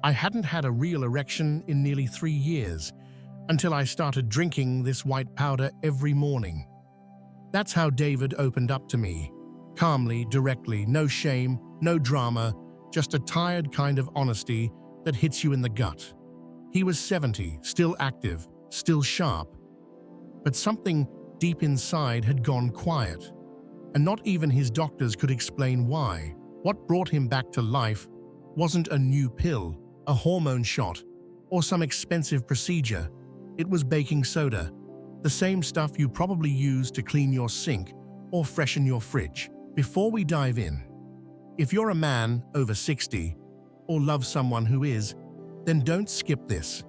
I hadn't had a real erection in nearly 3 years until I started drinking this white powder every morning. That's how David opened up to me. Calmly, directly, no shame, no drama, just a tired kind of honesty that hits you in the gut. He was 70, still active, still sharp. But something deep inside had gone quiet. And not even his doctors could explain why. What brought him back to life wasn't a new pill, a hormone shot, or some expensive procedure. It was baking soda, the same stuff you probably use to clean your sink or freshen your fridge. Before we dive in, if you're a man over 60 or love someone who is, then don't skip this.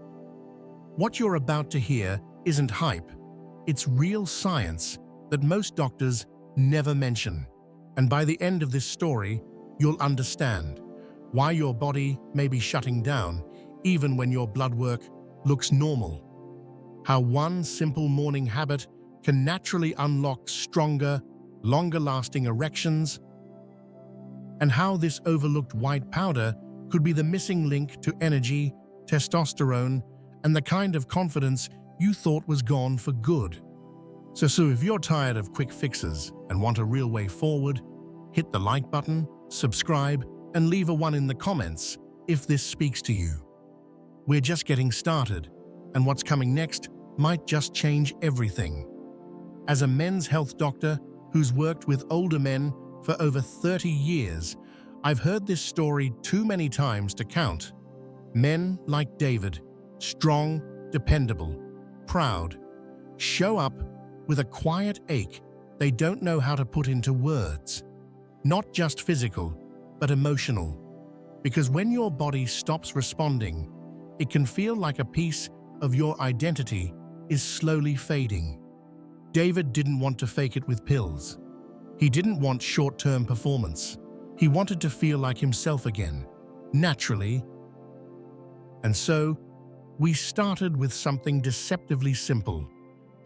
What you're about to hear isn't hype. It's real science that most doctors never mention. And by the end of this story, you'll understand why your body may be shutting down even when your blood work looks normal. How one simple morning habit can naturally unlock stronger, longer-lasting erections, and how this overlooked white powder could be the missing link to energy, testosterone, and the kind of confidence you thought was gone for good. So if you're tired of quick fixes and want a real way forward, hit the like button, subscribe, and leave a 1 in the comments if this speaks to you. We're just getting started, and what's coming next might just change everything. As a men's health doctor who's worked with older men for over 30 years, I've heard this story too many times to count. Men like David, strong, dependable, proud, show up with a quiet ache they don't know how to put into words. Not just physical, but emotional. Because when your body stops responding, it can feel like a piece of your identity is slowly fading. David didn't want to fake it with pills. He didn't want short-term performance. He wanted to feel like himself again, naturally. And so, we started with something deceptively simple.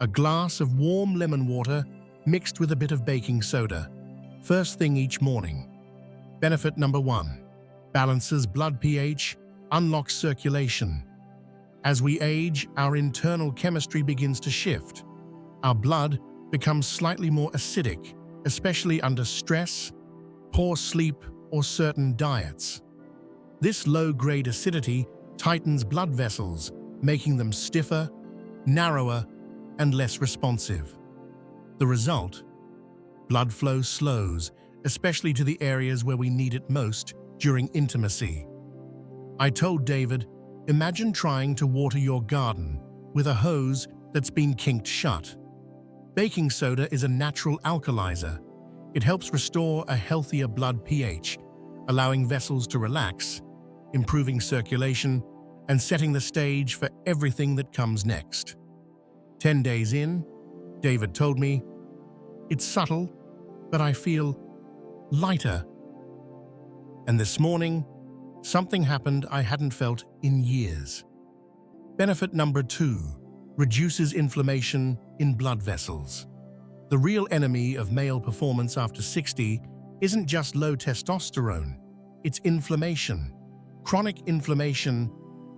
A glass of warm lemon water mixed with a bit of baking soda. First thing each morning. Benefit number 1. Balances blood pH, unlocks circulation. As we age, our internal chemistry begins to shift. Our blood becomes slightly more acidic, especially under stress, poor sleep, or certain diets. This low-grade acidity tightens blood vessels, making them stiffer, narrower, and less responsive. The result? Blood flow slows, especially to the areas where we need it most during intimacy. I told David, imagine trying to water your garden with a hose that's been kinked shut. Baking soda is a natural alkalizer. It helps restore a healthier blood pH, allowing vessels to relax, improving circulation, and setting the stage for everything that comes next. 10 days in, David told me, it's subtle, but I feel lighter. And this morning, something happened I hadn't felt in years. Benefit number 2, reduces inflammation in blood vessels. The real enemy of male performance after 60 isn't just low testosterone, it's inflammation. Chronic inflammation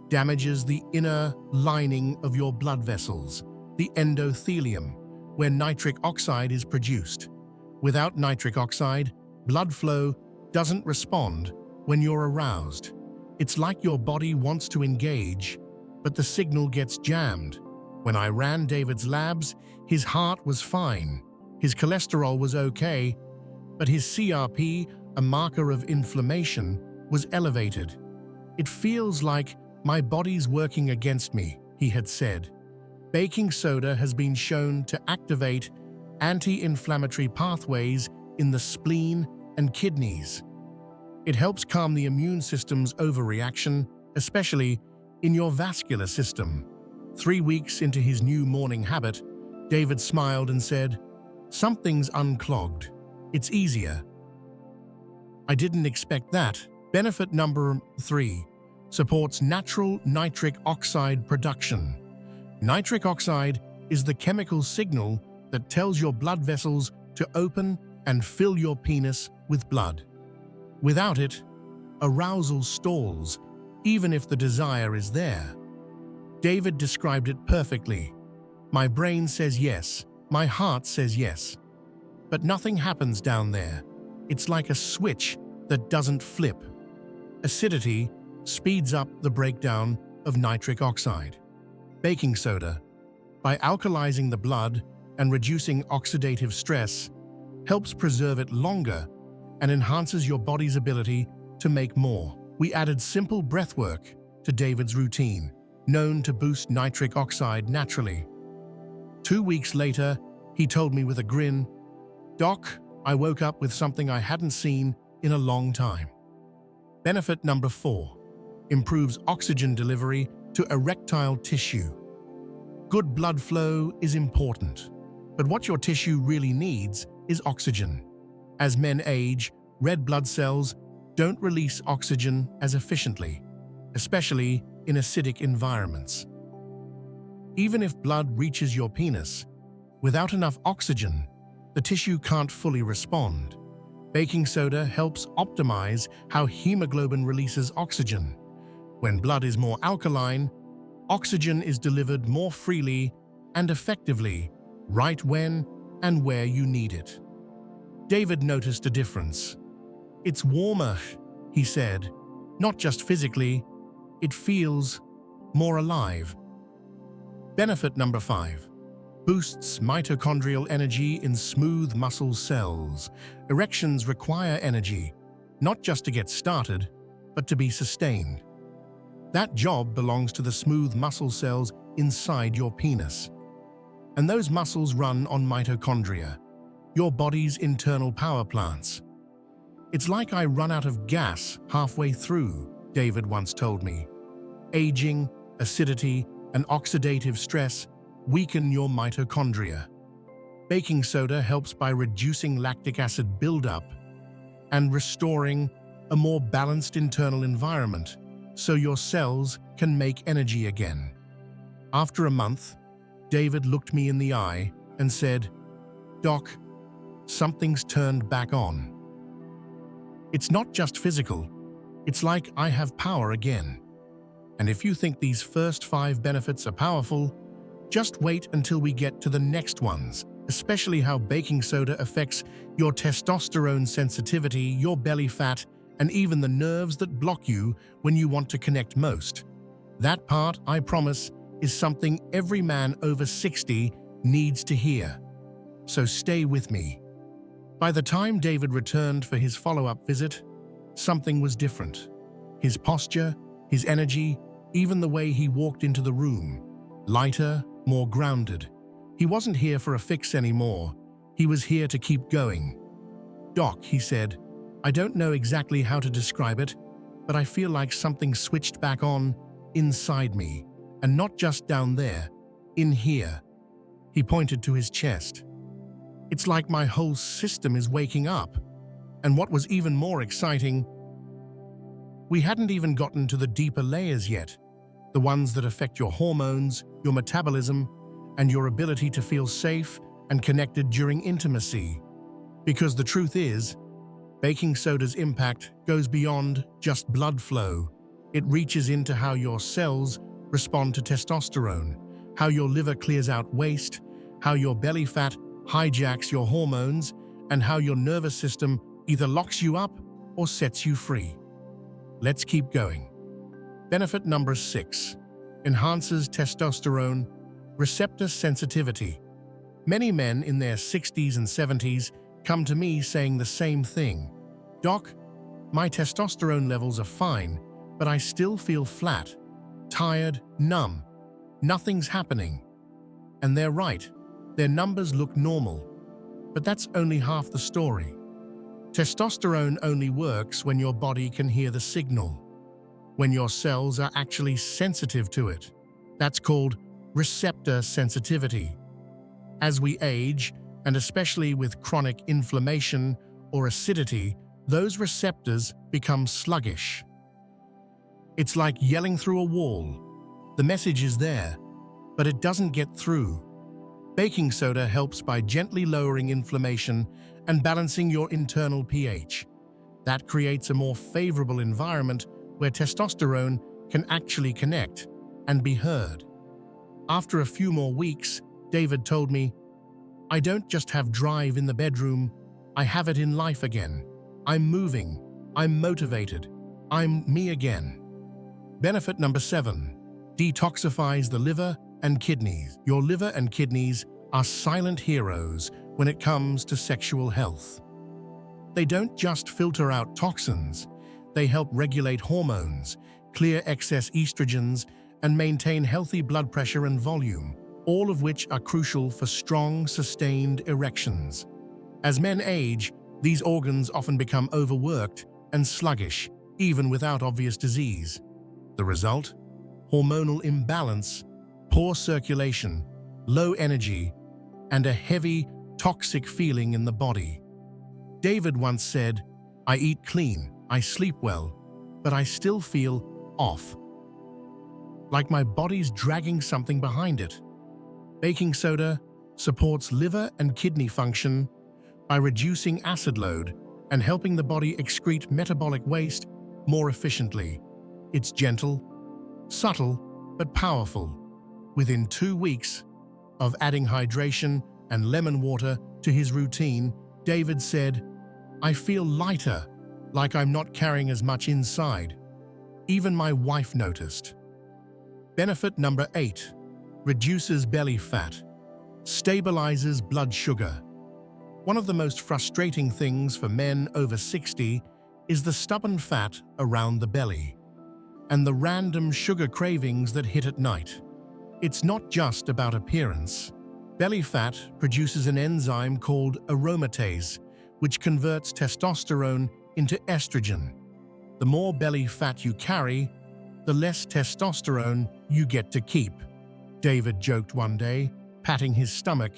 damages the inner lining of your blood vessels, the endothelium, where nitric oxide is produced. Without nitric oxide, blood flow doesn't respond when you're aroused. It's like your body wants to engage, but the signal gets jammed. When I ran David's labs, his heart was fine, his cholesterol was okay, but his CRP, a marker of inflammation, was elevated. It feels like my body's working against me, he had said. Baking soda has been shown to activate anti-inflammatory pathways in the spleen and kidneys. It helps calm the immune system's overreaction, especially in your vascular system. 3 weeks into his new morning habit, David smiled and said, "Something's unclogged. It's easier." I didn't expect that. Benefit number 3, supports natural nitric oxide production. Nitric oxide is the chemical signal that tells your blood vessels to open and fill your penis with blood. Without it, arousal stalls, even if the desire is there. David described it perfectly. My brain says yes, my heart says yes. But nothing happens down there. It's like a switch that doesn't flip. Acidity speeds up the breakdown of nitric oxide. Baking soda, by alkalizing the blood and reducing oxidative stress, helps preserve it longer and enhances your body's ability to make more. We added simple breath work to David's routine, known to boost nitric oxide naturally. 2 weeks later, he told me with a grin, "Doc, I woke up with something I hadn't seen in a long time." Benefit number 4, improves oxygen delivery to erectile tissue. Good blood flow is important, but what your tissue really needs is oxygen. As men age, red blood cells don't release oxygen as efficiently, especially in acidic environments. Even if blood reaches your penis, without enough oxygen, the tissue can't fully respond. Baking soda helps optimize how hemoglobin releases oxygen. When blood is more alkaline, oxygen is delivered more freely and effectively, right when and where you need it. David noticed a difference. "It's warmer," he said. "Not just physically, it feels more alive." Benefit number 5, boosts mitochondrial energy in smooth muscle cells. Erections require energy, not just to get started, but to be sustained. That job belongs to the smooth muscle cells inside your penis. And those muscles run on mitochondria, your body's internal power plants. "It's like I run out of gas halfway through," David once told me. Aging, acidity, and oxidative stress weaken your mitochondria. Baking soda helps by reducing lactic acid buildup and restoring a more balanced internal environment so your cells can make energy again. After a month, David looked me in the eye and said, "Doc, something's turned back on. It's not just physical, it's like I have power again." And if you think these first 5 benefits are powerful, just wait until we get to the next ones, especially how baking soda affects your testosterone sensitivity, your belly fat, and even the nerves that block you when you want to connect most. That part, I promise, is something every man over 60 needs to hear. So stay with me. By the time David returned for his follow-up visit, something was different. His posture, his energy, even the way he walked into the room. Lighter, more grounded. He wasn't here for a fix anymore. He was here to keep going. "Doc," he said, "I don't know exactly how to describe it, but I feel like something switched back on inside me, and not just down there, in here." He pointed to his chest. "It's like my whole system is waking up." And what was even more exciting, we hadn't even gotten to the deeper layers yet, the ones that affect your hormones, your metabolism, and your ability to feel safe and connected during intimacy. Because the truth is, baking soda's impact goes beyond just blood flow. It reaches into how your cells respond to testosterone, how your liver clears out waste, how your belly fat hijacks your hormones, and how your nervous system either locks you up or sets you free. Let's keep going. Benefit number 6, enhances testosterone receptor sensitivity. Many men in their 60s and 70s come to me saying the same thing. "Doc, my testosterone levels are fine, but I still feel flat, tired, numb. Nothing's happening." And they're right. Their numbers look normal. But that's only half the story. Testosterone only works when your body can hear the signal, when your cells are actually sensitive to it. That's called receptor sensitivity. As we age, and especially with chronic inflammation or acidity, those receptors become sluggish. It's like yelling through a wall. The message is there, but it doesn't get through. Baking soda helps by gently lowering inflammation and balancing your internal pH. That creates a more favorable environment where testosterone can actually connect and be heard. After a few more weeks, David told me, "I don't just have drive in the bedroom, I have it in life again. I'm moving, I'm motivated, I'm me again." Benefit number 7, detoxifies the liver and kidneys. Your liver and kidneys are silent heroes when it comes to sexual health. They don't just filter out toxins, they help regulate hormones, clear excess estrogens, and maintain healthy blood pressure and volume, all of which are crucial for strong, sustained erections. As men age, these organs often become overworked and sluggish, even without obvious disease. The result? Hormonal imbalance, poor circulation, low energy, and a heavy, toxic feeling in the body. David once said, "I eat clean, I sleep well, but I still feel off. Like my body's dragging something behind it." Baking soda supports liver and kidney function by reducing acid load and helping the body excrete metabolic waste more efficiently. It's gentle, subtle, but powerful. Within 2 weeks of adding hydration and lemon water to his routine, David said, "I feel lighter, like I'm not carrying as much inside." Even my wife noticed. Benefit number 8, reduces belly fat, stabilizes blood sugar. One of the most frustrating things for men over 60 is the stubborn fat around the belly and the random sugar cravings that hit at night. It's not just about appearance. Belly fat produces an enzyme called aromatase, which converts testosterone into estrogen. The more belly fat you carry, the less testosterone you get to keep. David joked one day, patting his stomach,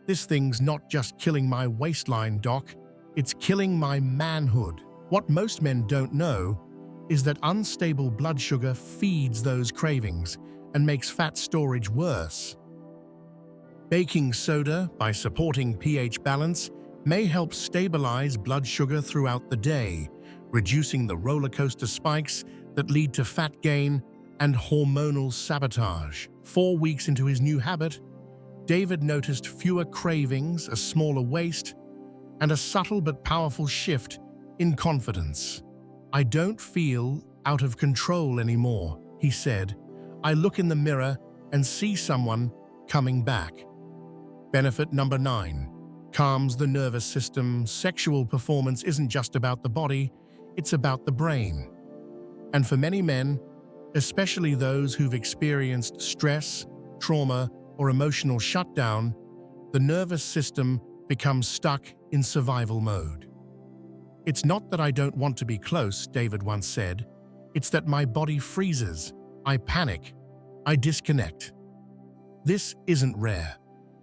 "This thing's not just killing my waistline, doc, it's killing my manhood." What most men don't know is that unstable blood sugar feeds those cravings and makes fat storage worse. Baking soda, by supporting pH balance, may help stabilize blood sugar throughout the day, reducing the roller coaster spikes that lead to fat gain and hormonal sabotage. 4 weeks into his new habit, David noticed fewer cravings, a smaller waist, and a subtle but powerful shift in confidence. "I don't feel out of control anymore," he said. "I look in the mirror and see someone coming back." Benefit number 9, calms the nervous system. Sexual performance isn't just about the body, it's about the brain. And for many men, especially those who've experienced stress, trauma, or emotional shutdown, the nervous system becomes stuck in survival mode. "It's not that I don't want to be close," David once said. "It's that my body freezes, I panic, I disconnect." This isn't rare.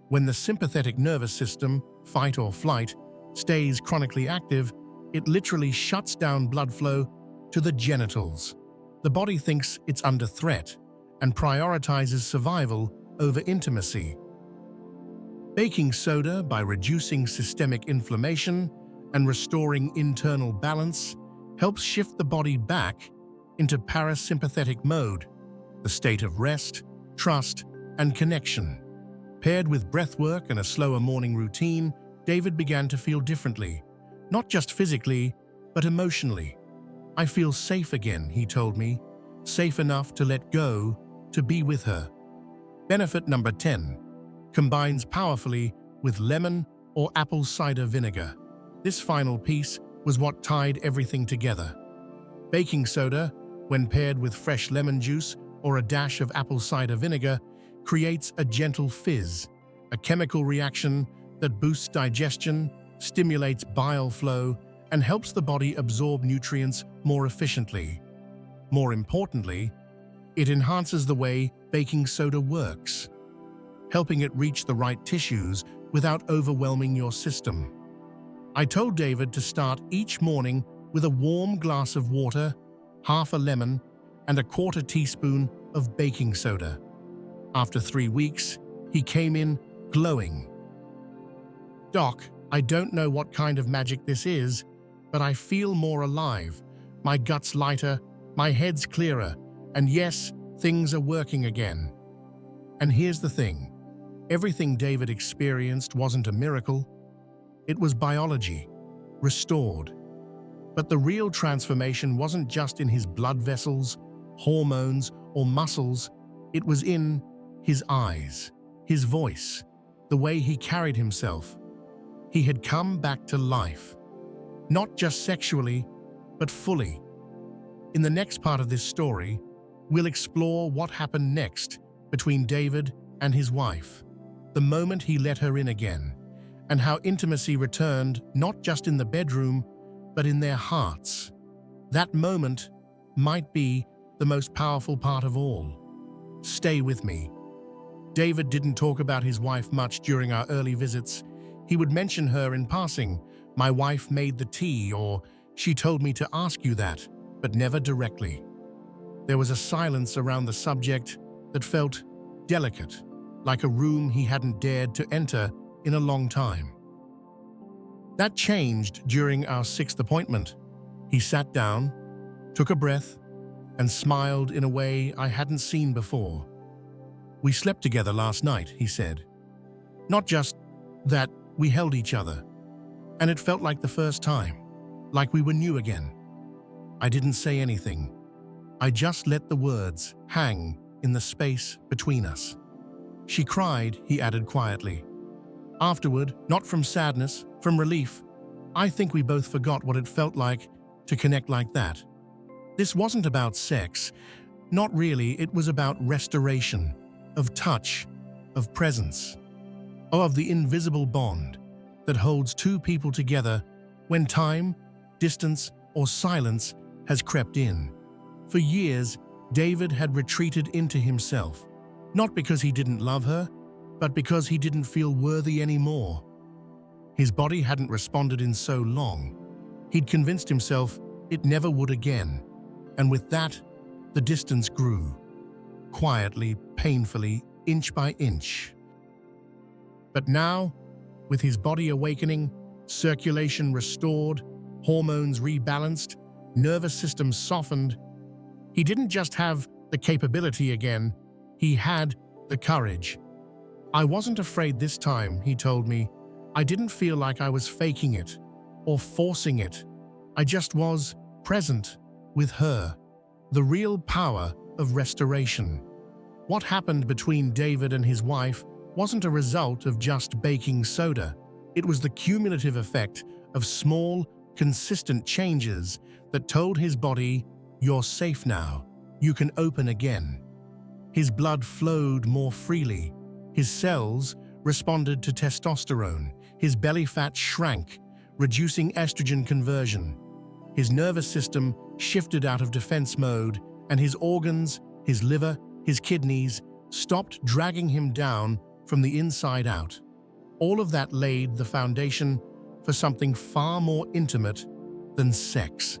When the sympathetic nervous system, fight or flight, stays chronically active, it literally shuts down blood flow to the genitals. The body thinks it's under threat and prioritizes survival over intimacy. Baking soda, by reducing systemic inflammation and restoring internal balance, helps shift the body back into parasympathetic mode, the state of rest, trust, and connection. Paired with breathwork and a slower morning routine, David began to feel differently, not just physically, but emotionally. "I feel safe again," he told me, "safe enough to let go, to be with her." Benefit number 10, combines powerfully with lemon or apple cider vinegar. This final piece was what tied everything together. Baking soda, when paired with fresh lemon juice or a dash of apple cider vinegar, creates a gentle fizz, a chemical reaction that boosts digestion, stimulates bile flow, and helps the body absorb nutrients more efficiently. More importantly, it enhances the way baking soda works, helping it reach the right tissues without overwhelming your system. I told David to start each morning with a warm glass of water, half a lemon, and a quarter teaspoon of baking soda. After 3 weeks, he came in glowing. "Doc, I don't know what kind of magic this is, but I feel more alive. My gut's lighter, my head's clearer, And yes, things are working again. And here's the thing. Everything David experienced wasn't a miracle. It was biology, restored. But the real transformation wasn't just in his blood vessels, hormones, or muscles. It was in his eyes, his voice, the way he carried himself. He had come back to life. Not just sexually, but fully. In the next part of this story, we'll explore what happened next between David and his wife, the moment he let her in again, and how intimacy returned not just in the bedroom, but in their hearts. That moment might be the most powerful part of all. Stay with me. David didn't talk about his wife much during our early visits. He would mention her in passing. My wife made the tea, or she told me to ask you that, but never directly. There was a silence around the subject that felt delicate, like a room he hadn't dared to enter in a long time. That changed during our 6th appointment. He sat down, took a breath, and smiled in a way I hadn't seen before. "We slept together last night," he said. "Not just that, we held each other. And it felt like the first time, like we were new again." I didn't say anything. I just let the words hang in the space between us. "She cried," he added quietly. "Afterward, not from sadness, from relief. I think we both forgot what it felt like to connect like that." This wasn't about sex. Not really. It was about restoration, of touch, of presence, of the invisible bond that holds two people together when time, distance, or silence has crept in. For years, David had retreated into himself, not because he didn't love her, but because he didn't feel worthy anymore. His body hadn't responded in so long. He'd convinced himself it never would again. And with that, the distance grew, quietly, painfully, inch by inch. But now, with his body awakening, circulation restored, hormones rebalanced, nervous system softened, he didn't just have the capability again, he had the courage. "I wasn't afraid this time," he told me. "I didn't feel like I was faking it or forcing it. I just was present with her." The real power of restoration. What happened between David and his wife wasn't a result of just baking soda. It was the cumulative effect of small, consistent changes that told his body, "You're safe now. You can open again." His blood flowed more freely. His cells responded to testosterone. His belly fat shrank, reducing estrogen conversion. His nervous system shifted out of defense mode, and his organs, his liver, his kidneys, stopped dragging him down from the inside out. All of that laid the foundation for something far more intimate than sex: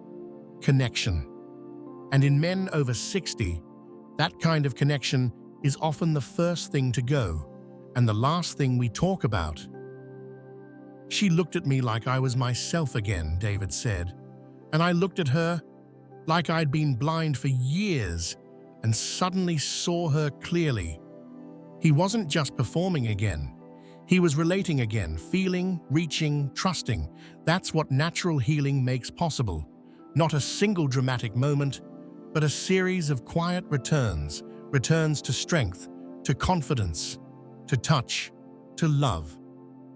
connection. And in men over 60, that kind of connection is often the first thing to go, and the last thing we talk about. "She looked at me like I was myself again," David said. "And I looked at her like I'd been blind for years and suddenly saw her clearly." He wasn't just performing again. He was relating again, feeling, reaching, trusting. That's what natural healing makes possible. Not a single dramatic moment, but a series of quiet returns to strength, to confidence, to touch, to love.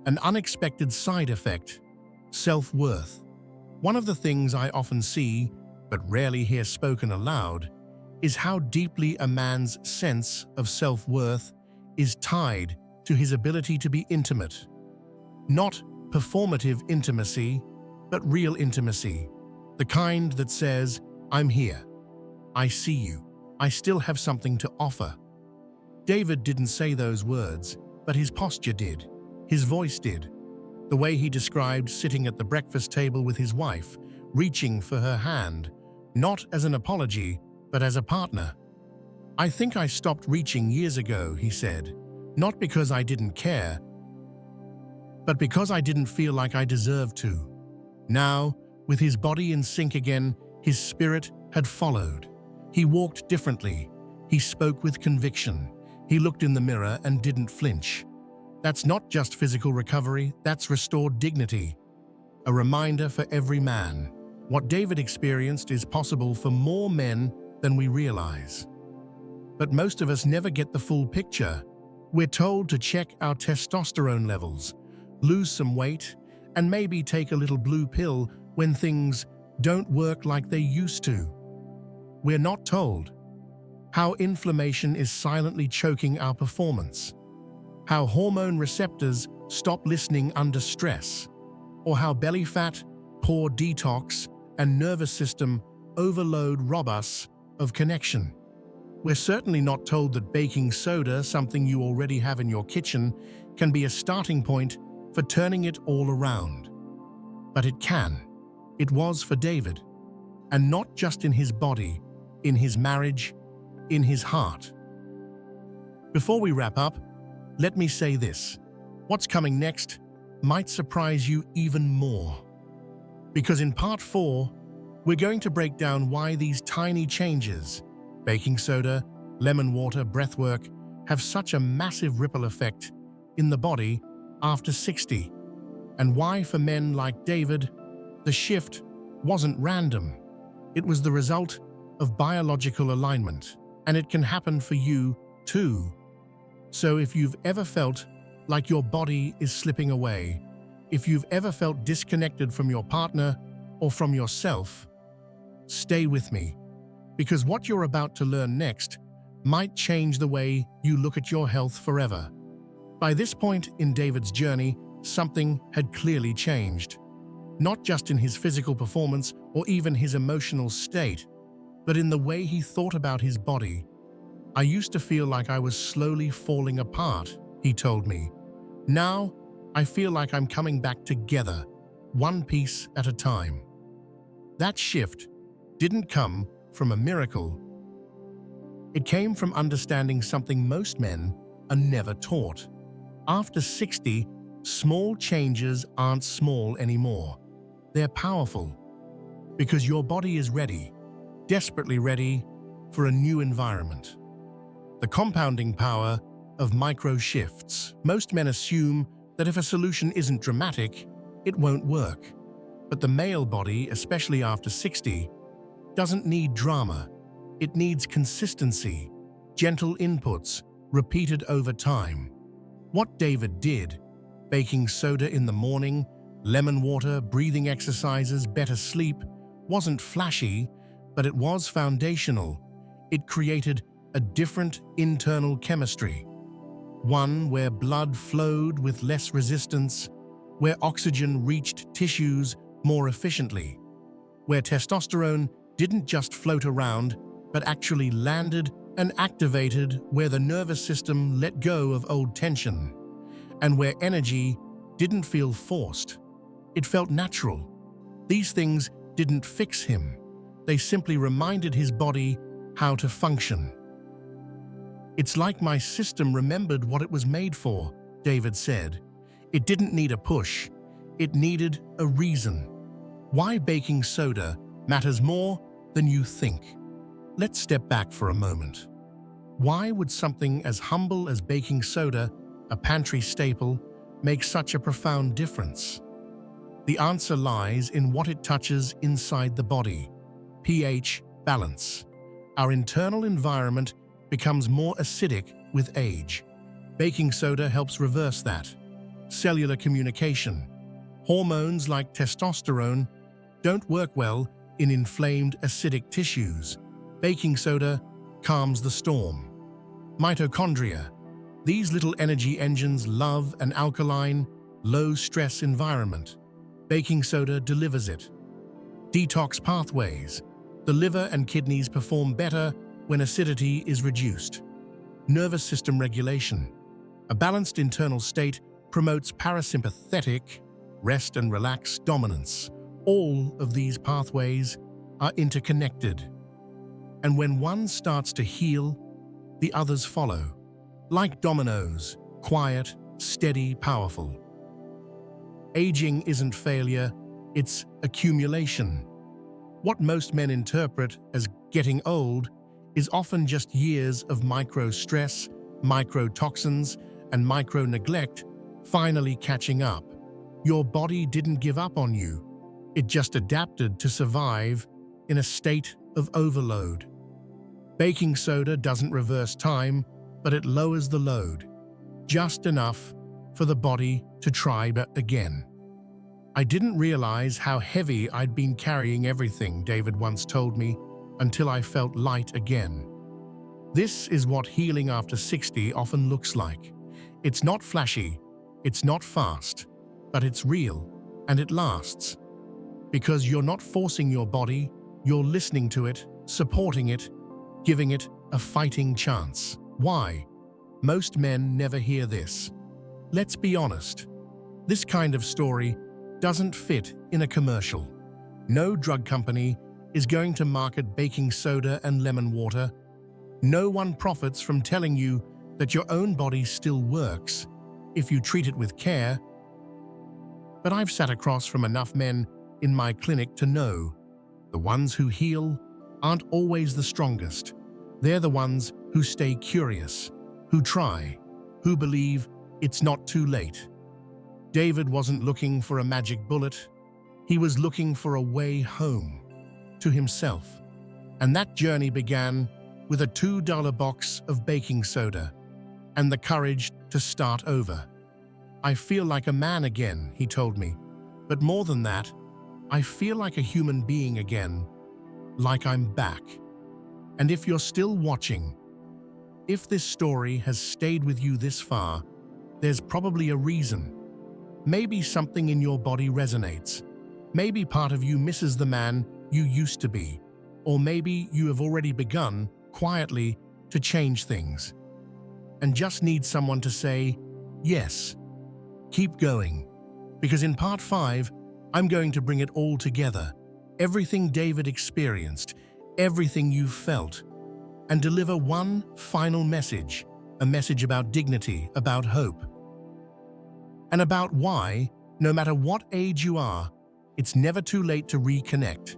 An unexpected side effect: self-worth. One of the things I often see, but rarely hear spoken aloud, is how deeply a man's sense of self-worth is tied to his ability to be intimate. Not performative intimacy, but real intimacy. The kind that says, "I'm here. I see you. I still have something to offer." David didn't say those words, but his posture did. His voice did. The way he described sitting at the breakfast table with his wife, reaching for her hand, not as an apology, but as a partner. "I think I stopped reaching years ago," he said, "not because I didn't care, but because I didn't feel like I deserved to." Now, with his body in sync again, his spirit had followed. He walked differently. He spoke with conviction. He looked in the mirror and didn't flinch. That's not just physical recovery, that's restored dignity. A reminder for every man. What David experienced is possible for more men than we realize. But most of us never get the full picture. We're told to check our testosterone levels, lose some weight, and maybe take a little blue pill when things don't work like they used to. We're not told how inflammation is silently choking our performance, how hormone receptors stop listening under stress, or how belly fat, poor detox, and nervous system overload rob us of connection. We're certainly not told that baking soda, something you already have in your kitchen, can be a starting point for turning it all around. But it can. It was for David. And not just in his body, in his marriage, in his heart. Before we wrap up, let me say this. What's coming next might surprise you even more. Because in part 4, we're going to break down why these tiny changes, baking soda, lemon water, breathwork, have such a massive ripple effect in the body after 60, and why for men like David, the shift wasn't random. It was the result of biological alignment, and it can happen for you too. So if you've ever felt like your body is slipping away, if you've ever felt disconnected from your partner or from yourself, stay with me, because what you're about to learn next might change the way you look at your health forever. By this point in David's journey, something had clearly changed. Not just in his physical performance or even his emotional state, but in the way he thought about his body. "I used to feel like I was slowly falling apart," he told me. "Now, I feel like I'm coming back together, one piece at a time." That shift didn't come from a miracle. It came from understanding something most men are never taught. After 60, small changes aren't small anymore. They're powerful, because your body is ready, desperately ready, for a new environment. The compounding power of micro shifts. Most men assume that if a solution isn't dramatic, it won't work. But the male body, especially after 60, doesn't need drama. It needs consistency, gentle inputs, repeated over time. What David did, baking soda in the morning, lemon water, breathing exercises, better sleep, wasn't flashy, but it was foundational. It created a different internal chemistry. One where blood flowed with less resistance, where oxygen reached tissues more efficiently, where testosterone didn't just float around, but actually landed and activated, where the nervous system let go of old tension, and where energy didn't feel forced. It felt natural. These things didn't fix him. They simply reminded his body how to function. "It's like my system remembered what it was made for," David said. "It didn't need a push. It needed a reason." Why baking soda matters more than you think. Let's step back for a moment. Why would something as humble as baking soda, a pantry staple, make such a profound difference? The answer lies in what it touches inside the body. pH balance. Our internal environment becomes more acidic with age. Baking soda helps reverse that. Cellular communication. Hormones like testosterone don't work well in inflamed acidic tissues. Baking soda calms the storm. Mitochondria. These little energy engines love an alkaline, low-stress environment. Baking soda delivers it. Detox pathways. The liver and kidneys perform better when acidity is reduced. Nervous system regulation. A balanced internal state promotes parasympathetic, rest and relax dominance. All of these pathways are interconnected. And when one starts to heal, the others follow. Like dominoes, quiet, steady, powerful. Aging isn't failure, it's accumulation. What most men interpret as getting old is often just years of micro-stress, micro-toxins, and micro-neglect finally catching up. Your body didn't give up on you. It just adapted to survive in a state of overload. Baking soda doesn't reverse time, but it lowers the load, just enough for the body to try again. I didn't realize how heavy I'd been carrying everything, David once told me, until I felt light again. This is what healing after 60 often looks like. It's not flashy, it's not fast, but it's real, and it lasts. Because you're not forcing your body, you're listening to it, supporting it, giving it a fighting chance. Why? Most men never hear this. Let's be honest. This kind of story doesn't fit in a commercial. No drug company is going to market baking soda and lemon water. No one profits from telling you that your own body still works if you treat it with care. But I've sat across from enough men in my clinic to know the ones who heal aren't always the strongest. They're the ones who stay curious, who try, who believe it's not too late. David wasn't looking for a magic bullet. He was looking for a way home, to himself. And that journey began with a $2 box of baking soda and the courage to start over. I feel like a man again, he told me. But more than that, I feel like a human being again, like I'm back. And if you're still watching, if this story has stayed with you this far, there's probably a reason. Maybe something in your body resonates. Maybe part of you misses the man you used to be. Or maybe you have already begun, quietly, to change things. And just need someone to say, yes, keep going. Because in part 5, I'm going to bring it all together. Everything David experienced, everything you felt, and deliver one final message, a message about dignity, about hope, and about why, no matter what age you are, it's never too late to reconnect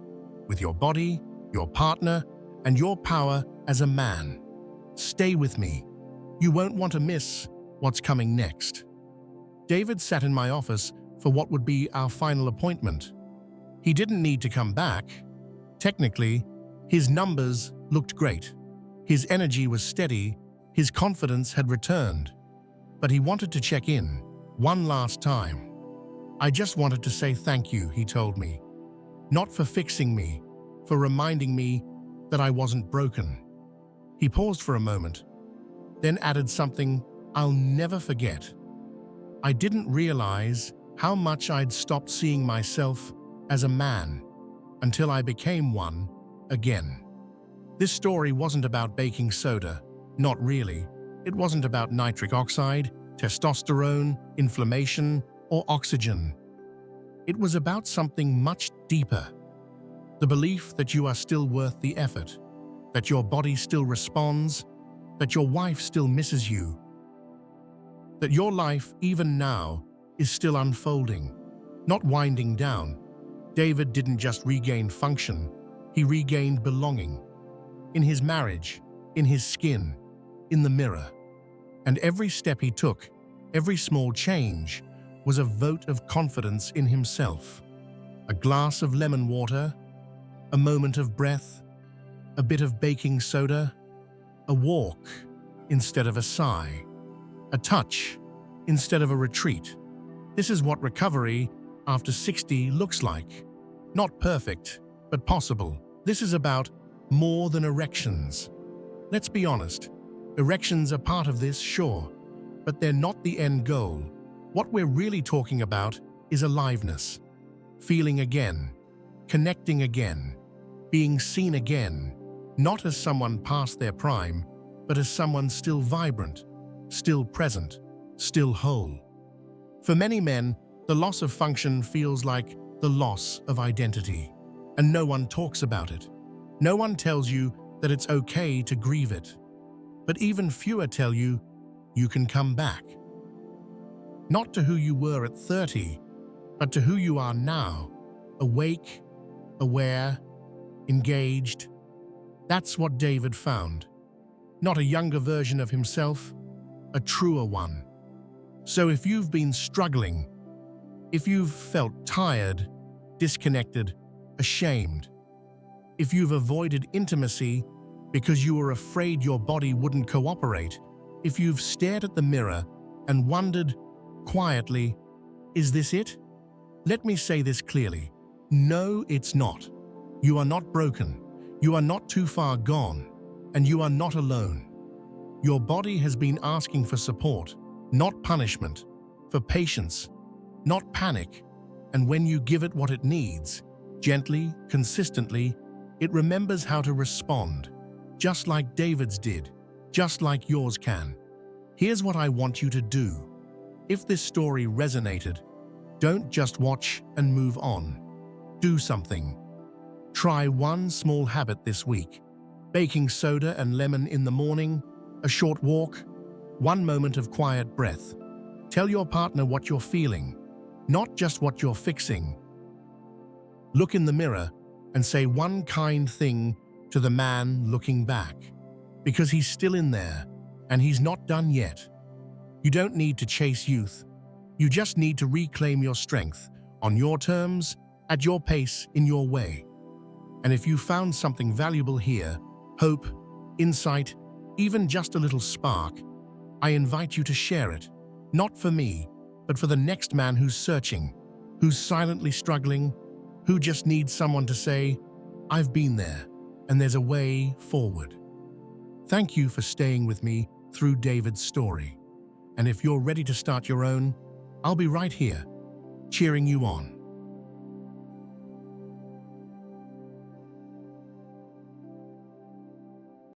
with your body, your partner, and your power as a man. Stay with me. You won't want to miss what's coming next. David sat in my office for what would be our final appointment. He didn't need to come back. Technically, his numbers looked great. His energy was steady, his confidence had returned. But he wanted to check in, one last time. I just wanted to say thank you, he told me. Not for fixing me, for reminding me that I wasn't broken. He paused for a moment, then added something I'll never forget. I didn't realize how much I'd stopped seeing myself as a man until I became one again. This story wasn't about baking soda, not really. It wasn't about nitric oxide, testosterone, inflammation, or oxygen. It was about something much deeper. The belief that you are still worth the effort, that your body still responds, that your wife still misses you, that your life, even now, is still unfolding, not winding down. David didn't just regain function, he regained belonging. In his marriage, in his skin, in the mirror. And every step he took, every small change, was a vote of confidence in himself. A glass of lemon water, a moment of breath, a bit of baking soda, a walk instead of a sigh, a touch instead of a retreat. This is what recovery after 60 looks like. Not perfect, but possible. This is about more than erections. Let's be honest, erections are part of this, sure, but they're not the end goal. What we're really talking about is aliveness. Feeling again, connecting again, being seen again, not as someone past their prime, but as someone still vibrant, still present, still whole. For many men, the loss of function feels like the loss of identity, and no one talks about it. No one tells you that it's okay to grieve it, but even fewer tell you you can come back. Not to who you were at 30, but to who you are now, awake, aware, engaged. That's what David found. Not a younger version of himself, a truer one. So if you've been struggling, if you've felt tired, disconnected, ashamed, if you've avoided intimacy because you were afraid your body wouldn't cooperate, if you've stared at the mirror and wondered, quietly, is this it? Let me say this clearly. No, it's not. You are not broken. You are not too far gone. And you are not alone. Your body has been asking for support, not punishment, for patience, not panic. And when you give it what it needs, gently, consistently, it remembers how to respond, just like David's did, just like yours can. Here's what I want you to do. If this story resonated, don't just watch and move on. Do something. Try one small habit this week. Baking soda and lemon in the morning, a short walk, one moment of quiet breath. Tell your partner what you're feeling, not just what you're fixing. Look in the mirror and say one kind thing to the man looking back, because he's still in there and he's not done yet. You don't need to chase youth. You just need to reclaim your strength on your terms, at your pace, in your way. And if you found something valuable here, hope, insight, even just a little spark, I invite you to share it, not for me, but for the next man who's searching, who's silently struggling, who just needs someone to say, I've been there, and there's a way forward. Thank you for staying with me through David's story. And if you're ready to start your own, I'll be right here, cheering you on.